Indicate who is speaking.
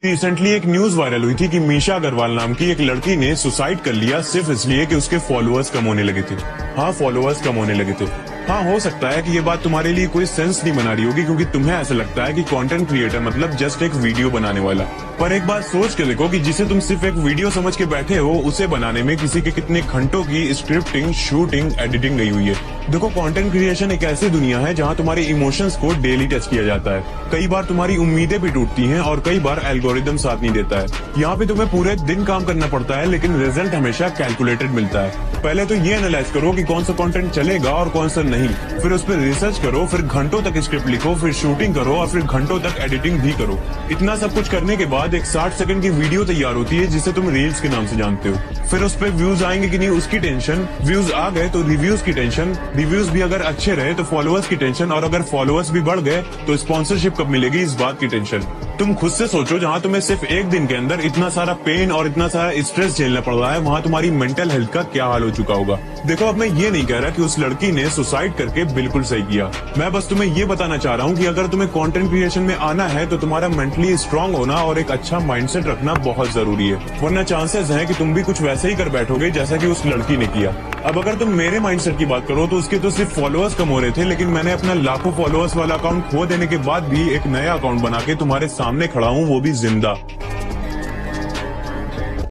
Speaker 1: Recently एक news viral हुई थी कि मीशा अग्रवाल नाम की एक लड़की ने सुसाइड कर लिया सिर्फ इसलिए कि उसके फॉलोअर्स कम होने लगे थे। हाँ, फॉलोअर्स कम होने लगे थे। हाँ, हो सकता है कि ये बात तुम्हारे लिए कोई सेंस नहीं बना रही होगी क्योंकि तुम्हें ऐसा लगता है कि कंटेंट क्रिएटर मतलब जस्ट एक वीडियो बनाने वाला। पर एक बात सोच के देखो कि जिसे तुम सिर्फ एक वीडियो समझ के बैठे हो, उसे बनाने में किसी के कितने घंटों की स्क्रिप्टिंग, शूटिंग, एडिटिंग गई हुई है। देखो, कंटेंट क्रिएशन एक ऐसी दुनिया है जहाँ तुम्हारे इमोशंस को डेली टच किया जाता है। कई बार तुम्हारी उम्मीदें भी टूटती हैं और कई बार एल्गोरिदम साथ नहीं देता है। यहाँ पे तुम्हें पूरे दिन काम करना पड़ता है लेकिन रिजल्ट हमेशा कैलकुलेटेड मिलता है। पहले तो ये एनालाइज करो कि कौन सा कंटेंट चलेगा और कौन सा नहीं, फिर उस पर रिसर्च करो, फिर घंटों तक स्क्रिप्ट लिखो, फिर शूटिंग करो और फिर घंटों तक एडिटिंग भी करो। इतना सब कुछ करने के बाद एक 60 सेकंड की वीडियो तैयार होती है जिसे तुम रील्स के नाम से जानते हो। फिर उस पर व्यूज आएंगे कि नहीं उसकी टेंशन, व्यूज आ गए तो रिव्यूज की टेंशन, रिव्यूज भी अगर अच्छे रहे तो फॉलोअर्स की टेंशन, और अगर फॉलोअर्स भी बढ़ गए तो स्पॉन्सरशिप कब मिलेगी इस बात की टेंशन। तुम खुद से सोचो, जहाँ तुम्हें सिर्फ एक दिन के अंदर इतना सारा पेन और इतना सारा स्ट्रेस झेलना पड़ रहा है, वहाँ तुम्हारी मेंटल हेल्थ का क्या हाल हो चुका होगा। देखो, अब मैं ये नहीं कह रहा कि उस लड़की ने सुसाइड करके बिल्कुल सही किया। मैं बस तुम्हें ये बताना चाह रहा हूँ कि अगर तुम्हें कंटेंट क्रिएशन में आना है तो तुम्हारा मेंटली स्ट्रांग होना और एक अच्छा माइंडसेट रखना बहुत जरूरी है, वरना चांसेस हैं कि तुम भी कुछ वैसे ही कर बैठोगे जैसा कि उस लड़की ने किया। अब अगर तुम मेरे माइंडसेट की बात करो तो उसके तो सिर्फ फॉलोअर्स कम हो रहे थे, लेकिन मैंने अपना लाखों फॉलोअर्स वाला अकाउंट खो देने के बाद भी एक नया अकाउंट बना के तुम्हारे सामने खड़ा हूँ, वो भी जिंदा।